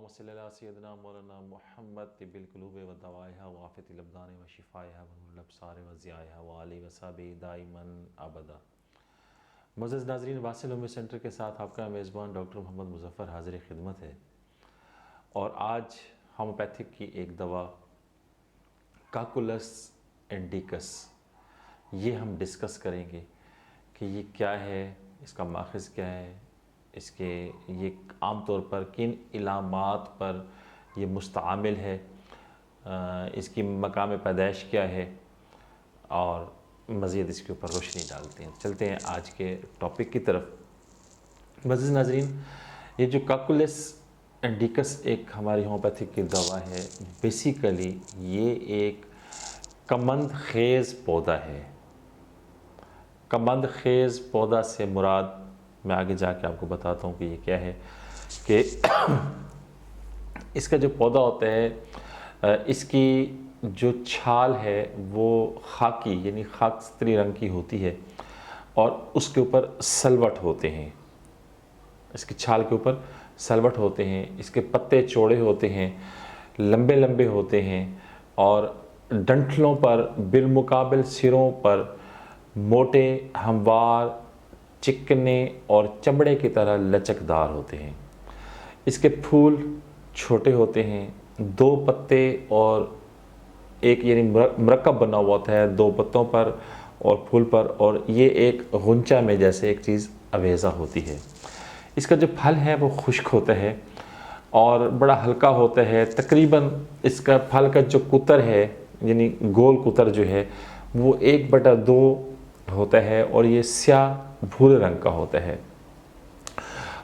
सल्ली अला सय्यिदिना मौलाना मुहम्मद तिब्बिल क़ुलूब व दवाइहा व आफ़ियतिल अब्दान व शिफ़ाइहा व नूरुल अब्सार व ज़ियाइहा व आलिहि व सहबिही दाइमन अबदा। मुअज़्ज़ज़ नाज़रीन, वासिल उम्मी सेंटर के साथ आपका मेज़बान डॉक्टर मोहम्मद मुज़फ़्फ़र हाज़िर खिदमत है। और आज होम्योपैथिक की एक दवा काकुलस इंडिकस, ये हम डिस्कस करेंगे कि ये क्या है, इसका माखज़ क्या है, इसके ये आम तौर पर किन इलामात पर ये मुस्तआमिल है, इसकी मकाम पैदाइश क्या है, और मज़ीद इसके ऊपर रोशनी डालते हैं। चलते हैं आज के टॉपिक की तरफ। मज़ीद नाज़रीन, ये जो काकुलस इंडिकस एक हमारी होम्योपैथिक की दवा है, बेसिकली ये एक कमंद खेज़ पौधा है। कमंद खेज़ पौधा से मुराद मैं आगे जाके आपको बताता हूँ कि ये क्या है। कि इसका जो पौधा होता है, इसकी जो छाल है वो खाकी यानी खाकस्तरी रंग की होती है और उसके ऊपर सलवट होते हैं। इसकी छाल के ऊपर सलवट होते हैं। इसके पत्ते चौड़े होते हैं, लंबे लंबे होते हैं और डंठलों पर बिलमुकाबिल सिरों पर मोटे, हमवार, चिकने और चमड़े की तरह लचकदार होते हैं। इसके फूल छोटे होते हैं, दो पत्ते और एक यानी मरकब बना हुआ होता है दो पत्तों पर और फूल पर, और ये एक गुंचा में जैसे एक चीज़ अवेज़ा होती है। इसका जो फल है वो खुश्क होता है और बड़ा हल्का होता है। तकरीबन इसका फल का जो कुतर है यानी गोल कुतर जो है वो 1/2 होता है और ये स्याह भूरे रंग का होता है।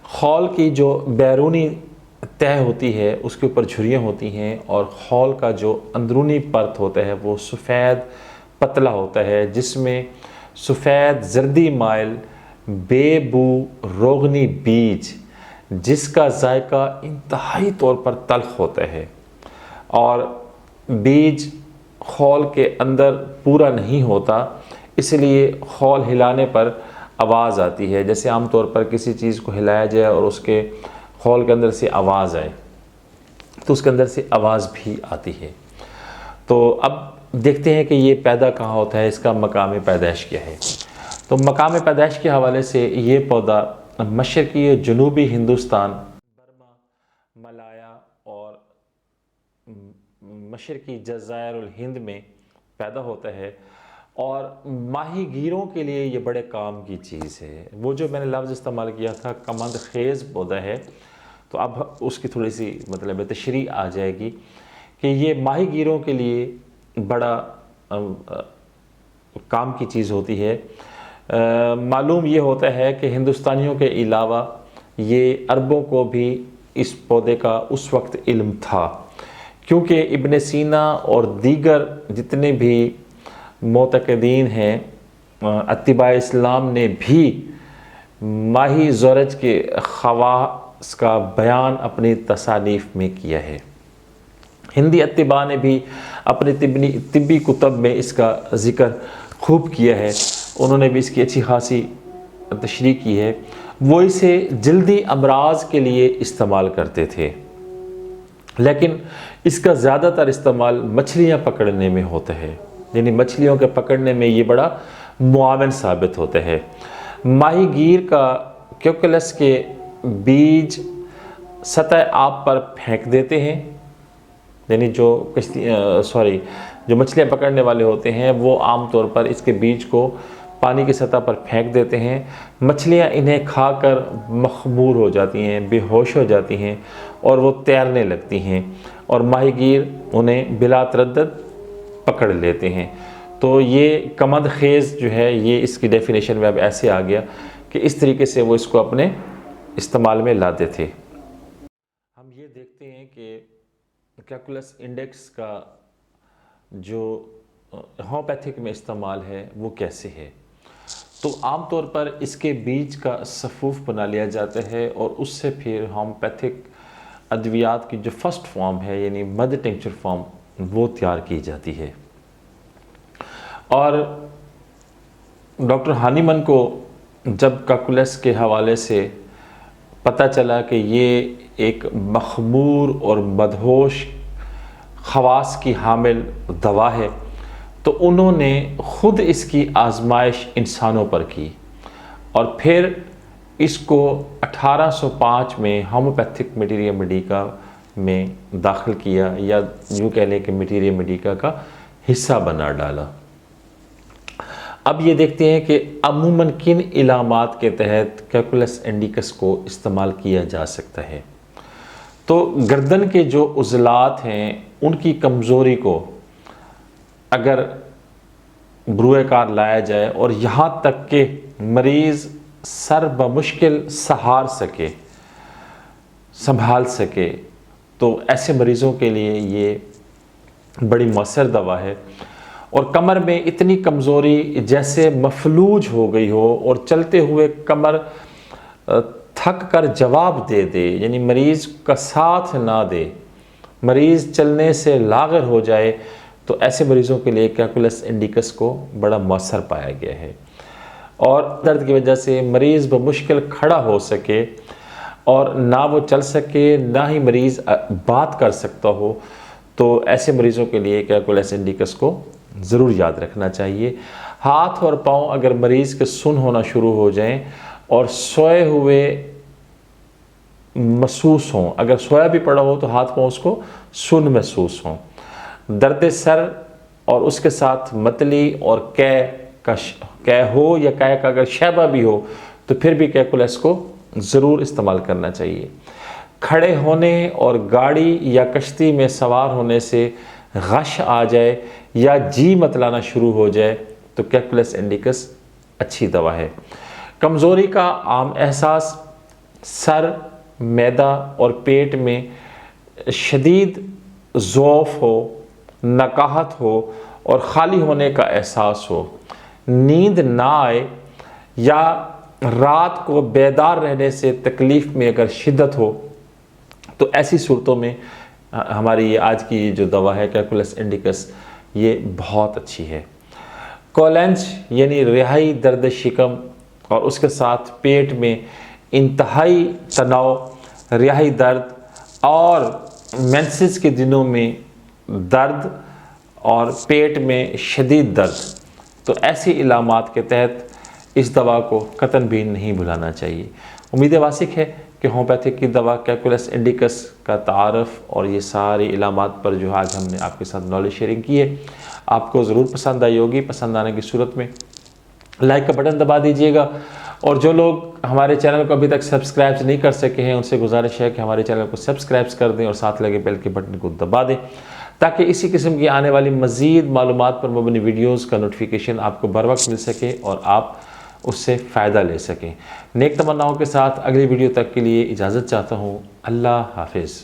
खौल की जो बैरूनी तह होती है उसके ऊपर झुर्रियाँ होती हैं और खौल का जो अंदरूनी परत होता है वो सफ़ेद पतला होता है, जिसमें सफ़ेद जर्दी माइल बेबू रोगनी बीज जिसका जायका इंतहाई तौर पर तल्ख होता है और बीज खौल के अंदर पूरा नहीं होता, इसलिए खौल हिलाने पर आवाज़ आती है। जैसे आम तौर पर किसी चीज़ को हिलाया जाए और उसके खौल के अंदर से आवाज़ आए तो उसके अंदर से आवाज़ भी आती है। तो अब देखते हैं कि ये पैदा कहाँ होता है, इसका मकाम पैदाइश क्या है। तो मकाम पैदाइश के हवाले से ये पौधा मशरक़ी जनूबी हिंदुस्तान, बर्मा, मलाया और मशरक़ी जज़ायरुल हिंद में पैदा होता है और माही गिरों के लिए ये बड़े काम की चीज़ है। वो जो मैंने लफ्ज़ इस्तेमाल किया था कमंद खेज़ पौधा है, तो अब उसकी थोड़ी सी मतलब तशरीह आ जाएगी कि ये माही गिरों के लिए बड़ा काम की चीज़ होती है। मालूम ये होता है कि हिंदुस्तानियों के अलावा ये अरबों को भी इस पौधे का उस वक्त इल्म था, क्योंकि इब्न सीना और दीगर जितने भी मोतक़दीन हैं अत्तिबा इस्लाम ने भी माही ज़रज के ख़वास का बयान अपनी तसानीफ़ में किया है। हिंदी अत्तिबा ने भी अपने तिब्बी कुतब में इसका ज़िक्र खूब किया है। उन्होंने भी इसकी अच्छी खासी तशरीह की है। वो इसे जल्दी अमराज के लिए इस्तेमाल करते थे, लेकिन इसका ज़्यादातर इस्तेमाल मछलियाँ पकड़ने में होता है, यानी मछलियों के पकड़ने में ये बड़ा मुआवन साबित होता है। माही गिर का काकुलस के बीज सतह आब पर फेंक देते हैं, यानी जो मछलियाँ पकड़ने वाले होते हैं वो आम तौर पर इसके बीज को पानी की सतह पर फेंक देते हैं। मछलियाँ इन्हें खाकर मखमूर हो जाती हैं, बेहोश हो जाती हैं और वो तैरने लगती हैं और माहीगीर उन्हें बिला तरद्दुद पकड़ लेते हैं। तो ये कमंद खेज़ जो है ये इसकी डेफिनेशन में अब ऐसे आ गया कि इस तरीके से वो इसको अपने इस्तेमाल में लाते थे। हम ये देखते हैं कि काकुलस इंडेक्स का जो होम्योपैथिक में इस्तेमाल है वो कैसे है। तो आम तौर पर इसके बीज का सफ़ूफ बना लिया जाता है और उससे फिर होम्योपैथिक अद्वियात की जो फर्स्ट फॉर्म है यानी मद टिंक्चर फॉर्म वो तैयार की जाती है। और डॉक्टर हानीमन को जब काकुलस के हवाले से पता चला कि ये एक मखमूर और मदहोश खवास की हामिल दवा है, तो उन्होंने ख़ुद इसकी आजमाइश इंसानों पर की और फिर इसको 1805 में होम्योपैथिक मटीरिया मेडिका में दाखिल किया, या यूँ कह लें कि मटीरिया मेडिका का हिस्सा बना डाला। अब ये देखते हैं कि अमूमन किन इलामात के तहत कैलकुलस इंडिकस को इस्तेमाल किया जा सकता है। तो गर्दन के जो उज़लात हैं उनकी कमज़ोरी को अगर बरूएकार लाया जाए और यहाँ तक कि मरीज़ सर बमुश्किल सहार सके, संभाल सके, तो ऐसे मरीज़ों के लिए ये बड़ी मौसर दवा है। और कमर में इतनी कमज़ोरी जैसे मफलूज हो गई हो और चलते हुए कमर थक कर जवाब दे दे, यानी मरीज़ का साथ ना दे, मरीज़ चलने से लाग़र हो जाए, तो ऐसे मरीज़ों के लिए कैलकुलस इंडिकस को बड़ा मौसर पाया गया है। और दर्द की वजह से मरीज़ बमुश्किल खड़ा हो सके और ना वो चल सके, ना ही मरीज़ बात कर सकता हो, तो ऐसे मरीज़ों के लिए कैलकुलस इंडिकस को ज़रूर याद रखना चाहिए। हाथ और पाँव अगर मरीज़ के सुन्न होना शुरू हो जाएं और सोए हुए महसूस हों, अगर सोया भी पड़ा हो तो हाथ पाँव उसको सुन्न महसूस हों, दर्द सर और उसके साथ मतली और कै हो या कै का अगर शैबा भी हो, तो फिर भी कैलकुलस को ज़रूर इस्तेमाल करना चाहिए। खड़े होने और गाड़ी या कश्ती में सवार होने से गश आ जाए या जी मतलाना शुरू हो जाए, तो कैलकुलस इंडिकस अच्छी दवा है। कमज़ोरी का आम एहसास, सर, मैदा और पेट में शदीद ज़ौफ़ हो, नकाहत हो और ख़ाली होने का एहसास हो, नींद ना आए या रात को बेदार रहने से तकलीफ़ में अगर शिद्दत हो, तो ऐसी सूरतों में हमारी ये आज की जो दवा है कैलकुलस इंडिकस, ये बहुत अच्छी है। कोलेंज यानी रिहाई दर्द शिकम और उसके साथ पेट में इंतहाई तनाव, रिहाई दर्द और मेंसेस के दिनों में दर्द और पेट में शदीद दर्द, तो ऐसी इलामात के तहत इस दवा को कतन भी नहीं भुलाना चाहिए। उम्मीद वासिक है कि होम्योपैथिक की दवा कैलकुलस इंडिकस का तारफ़ और ये सारी इलामात पर जो आज हमने आपके साथ नॉलेज शेयरिंग की है, आपको ज़रूर पसंद आई होगी। पसंद आने की सूरत में लाइक का बटन दबा दीजिएगा, और जो लोग हमारे चैनल को अभी तक सब्सक्राइब नहीं कर सके हैं, उनसे गुजारिश है कि हमारे चैनल को सब्सक्राइब कर दें और साथ लगे बेल के बटन को दबा दें, ताकि इसी किस्म की आने वाली मज़ीद मालूमात पर मबनी वीडियोज़ का नोटिफिकेशन आपको बर वक्त मिल सके और आप उससे फ़ायदा ले सकें। नेक तमन्नाओं के साथ अगली वीडियो तक के लिए इजाज़त चाहता हूँ। अल्लाह हाफिज़।